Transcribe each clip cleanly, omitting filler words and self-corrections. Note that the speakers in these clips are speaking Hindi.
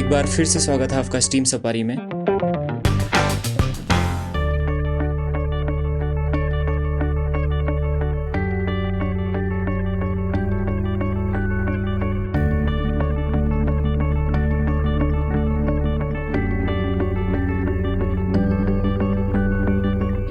एक बार फिर से स्वागत है आपका स्टीम सफारी में।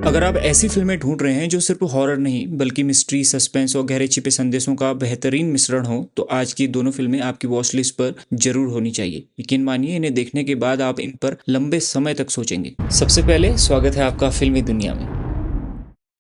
अगर आप ऐसी फिल्में ढूंढ रहे हैं जो सिर्फ हॉरर नहीं बल्कि मिस्ट्री, सस्पेंस और गहरे छिपे संदेशों का बेहतरीन मिश्रण हो, तो आज की दोनों फिल्में आपकी वॉच लिस्ट पर जरूर होनी चाहिए। यकीन मानिए, इन्हें देखने के बाद आप इन पर लंबे समय तक सोचेंगे। सबसे पहले स्वागत है आपका फिल्मी दुनिया में।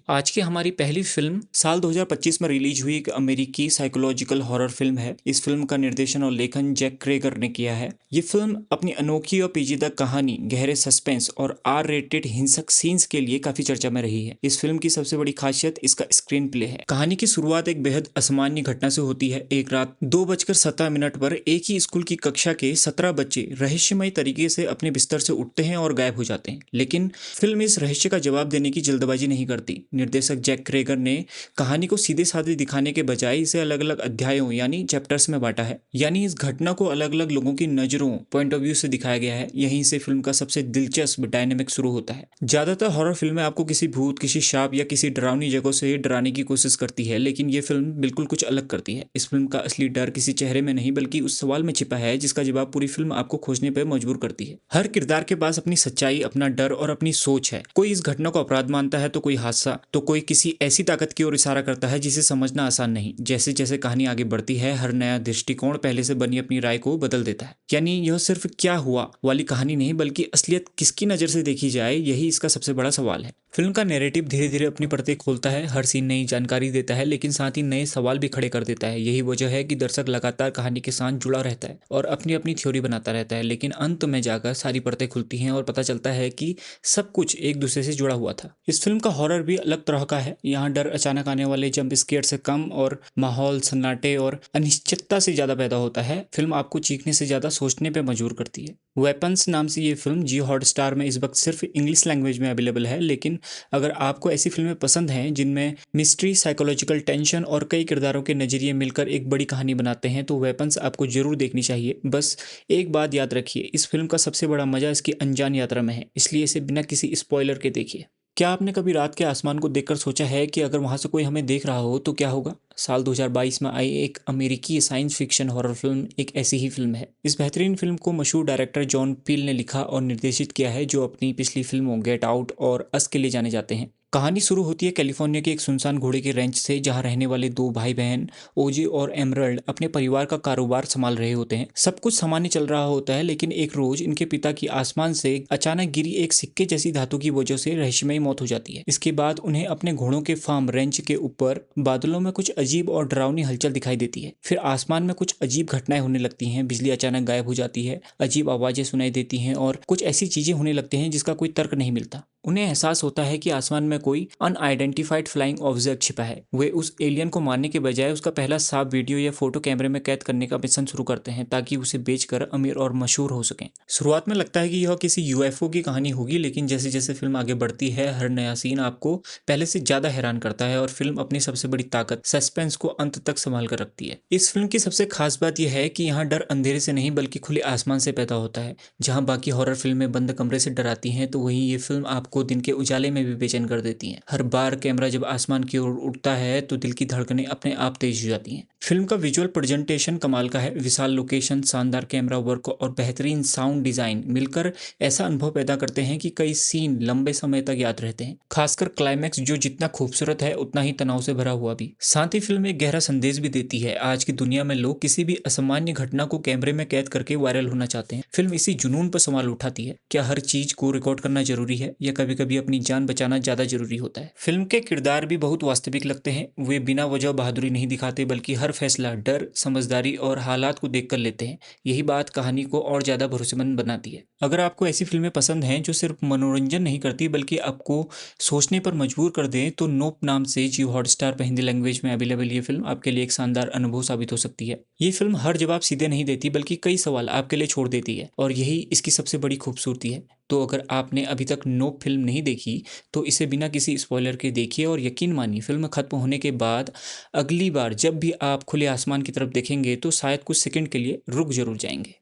आज की हमारी पहली फिल्म साल 2025 में रिलीज हुई एक अमेरिकी साइकोलॉजिकल हॉरर फिल्म है। इस फिल्म का निर्देशन और लेखन जैक क्रेगर ने किया है। ये फिल्म अपनी अनोखी और पेचीदा कहानी, गहरे सस्पेंस और आर रेटेड हिंसक सीन्स के लिए काफी चर्चा में रही है। इस फिल्म की सबसे बड़ी खासियत इसका स्क्रीन प्ले है। कहानी की शुरुआत एक बेहद असामान्य घटना से होती है। एक रात 2:17 पर एक ही स्कूल की कक्षा के 17 बच्चे रहस्यमय तरीके से अपने बिस्तर से उठते हैं और गायब हो जाते हैं। लेकिन फिल्म इस रहस्य का जवाब देने की जल्दबाजी नहीं करती। निर्देशक जैक क्रेगर ने कहानी को सीधे साधे दिखाने के बजाय इसे अलग अलग अध्यायों यानी चैप्टर्स में बांटा है। यानी इस घटना को अलग अलग लोगों की नजरों, पॉइंट ऑफ व्यू से दिखाया गया है। यहीं से फिल्म का सबसे दिलचस्प डायनेमिक शुरू होता है। ज्यादातर हॉरर फिल्में आपको किसी भूत, किसी शाप या किसी डरावनी जगह से डराने की कोशिश करती है, लेकिन ये फिल्म बिल्कुल कुछ अलग करती है। इस फिल्म का असली डर किसी चेहरे में नहीं बल्कि उस सवाल में छिपा है जिसका जवाब पूरी फिल्म आपको खोजने पर मजबूर करती है। हर किरदार के पास अपनी सच्चाई, अपना डर और अपनी सोच है। कोई इस घटना को अपराध मानता है तो कोई हादसा, तो कोई किसी ऐसी ताकत की ओर इशारा करता है जिसे समझना आसान नहीं। जैसे जैसे कहानी आगे बढ़ती है, हर नया दृष्टिकोण पहले से बनी अपनी राय को बदल देता है। यानी यह सिर्फ क्या हुआ वाली कहानी नहीं बल्कि असलियत किसकी नजर से देखी जाए, यही इसका सबसे बड़ा सवाल है। फिल्म का नैरेटिव धीरे धीरे अपनी परतें खोलता है। हर सीन नई जानकारी देता है, लेकिन साथ ही नए सवाल भी खड़े कर देता है। यही वजह है कि दर्शक लगातार कहानी के साथ जुड़ा रहता है और अपनी अपनी थ्योरी बनाता रहता है। लेकिन अंत में जाकर सारी परतें खुलती हैं और पता चलता है कि सब कुछ एक दूसरे से जुड़ा हुआ था। इस फिल्म का हॉरर भी अलग तरह का है। यहाँ डर अचानक आने वाले जंप स्केयर से कम और माहौल सन्नाटे और अनिश्चितता से ज्यादा पैदा होता है। फिल्म आपको चीखने से ज्यादा सोचने पे मजबूर करती है। वेपन्स नाम से ये फिल्म जियो हॉटस्टार में इस वक्त सिर्फ इंग्लिश लैंग्वेज में अवेलेबल है। लेकिन अगर आपको ऐसी फिल्में पसंद हैं जिनमें मिस्ट्री, साइकोलॉजिकल टेंशन और कई किरदारों के नजरिए मिलकर एक बड़ी कहानी बनाते हैं, तो वेपन्स आपको जरूर देखनी चाहिए। बस एक बात याद रखिए, इस फिल्म का सबसे बड़ा मजा इसकी अनजान यात्रा में है, इसलिए इसे बिना किसी स्पॉइलर के देखिए। क्या आपने कभी रात के आसमान को देखकर सोचा है कि अगर वहां से कोई हमें देख रहा हो तो क्या होगा? साल 2022 में आई एक अमेरिकी साइंस फिक्शन हॉरर फिल्म एक ऐसी ही फिल्म है। इस बेहतरीन फिल्म को मशहूर डायरेक्टर जॉन पील ने लिखा और निर्देशित किया है, जो अपनी पिछली फिल्मों गेट आउट और अस के लिए जाने जाते हैं। कहानी शुरू होती है कैलिफोर्निया के एक सुनसान घोड़े के रेंच से, जहां रहने वाले दो भाई बहन ओजे और एमरल्ड अपने परिवार का कारोबार संभाल रहे होते हैं। सब कुछ सामान्य चल रहा होता है, लेकिन एक रोज इनके पिता की आसमान से अचानक गिरी एक सिक्के जैसी धातु की वजह से रहस्यमयी मौत हो जाती है। इसके बाद उन्हें अपने घोड़ों के फार्म रेंच के ऊपर बादलों में कुछ अजीब और डरावनी हलचल दिखाई देती है। फिर आसमान में कुछ अजीब घटनाएं होने लगती हैं। बिजली अचानक गायब हो जाती है, अजीब आवाजें सुनाई देती हैं और कुछ ऐसी चीजें होने लगती हैं जिसका कोई तर्क नहीं मिलता। उन्हें एहसास होता है कि आसमान में कोई अनआइडेंटिफाइड फ्लाइंग ऑब्जेक्ट छिपा है। वे उस एलियन को मारने के बजाय उसका पहला साफ वीडियो या फोटो कैमरे में कैद करने का मिशन शुरू करते हैं, ताकि उसे बेचकर अमीर और मशहूर हो सकें। शुरुआत में लगता है कि यह किसी यूएफओ की कहानी होगी, लेकिन जैसे जैसे फिल्म आगे बढ़ती है, हर नया सीन आपको पहले से ज्यादा हैरान करता है और फिल्म अपनी सबसे बड़ी ताकत सस्पेंस को अंत तक संभाल कर रखती है। इस फिल्म की सबसे खास बात यह है कि यहाँ डर अंधेरे से नहीं बल्कि खुले आसमान से पैदा होता है। जहाँ बाकी हॉरर फिल्में बंद कमरे से डराती हैं, तो वहीं ये फिल्म आपको दिन के उजाले में भी बेचैन कर देती हैं। हर बार कैमरा जब आसमान की ओर उठता है तो दिल की धड़कनें अपने आप तेज हो जाती हैं। फिल्म का विजुअल प्रेजेंटेशन कमाल का है। विशाल लोकेशन, शानदार कैमरा वर्क और बेहतरीन साउंड डिजाइन मिलकर ऐसा अनुभव पैदा करते हैं कि कई सीन लंबे समय तक याद रहते हैं। खासकर क्लाइमैक्स, जो जितना खूबसूरत है उतना ही तनाव से भरा हुआ भी। साथ ही फिल्म एक गहरा संदेश भी देती है। आज की दुनिया में लोग किसी भी असामान्य घटना को कैमरे में कैद करके वायरल होना चाहते हैं। फिल्म इसी जुनून पर सवाल उठाती है, क्या हर चीज को रिकॉर्ड करना जरूरी है या कभी कभी अपनी जान बचाना ज्यादा जरूरी होता है। फिल्म के किरदार भी बहुत वास्तविक लगते हैं। वे बिना वजह बहादुरी नहीं दिखाते, बल्कि हर फैसला डर, समझदारी और हालात को देखकर लेते हैं। यही बात कहानी को और ज्यादा भरोसेमंद बनाती है। अगर आपको ऐसी फिल्में पसंद हैं जो सिर्फ मनोरंजन नहीं करती बल्कि आपको सोचने पर मजबूर कर दें, तो नोप नाम से जियो हॉटस्टार पर हिंदी लैंग्वेज में अवेलेबल ये फिल्म आपके लिए एक शानदार अनुभव साबित हो सकती है। ये फिल्म हर जवाब सीधे नहीं देती बल्कि कई सवाल आपके लिए छोड़ देती है, और यही इसकी सबसे बड़ी खूबसूरती है। तो अगर आपने अभी तक नोप फिल्म नहीं देखी तो इसे बिना किसी स्पॉइलर के देखिए, और यकीन मानिए फिल्म खत्म होने के बाद अगली बार जब भी आप खुले आसमान की तरफ देखेंगे तो शायद कुछ सेकंड के लिए रुक जरूर जाएंगे।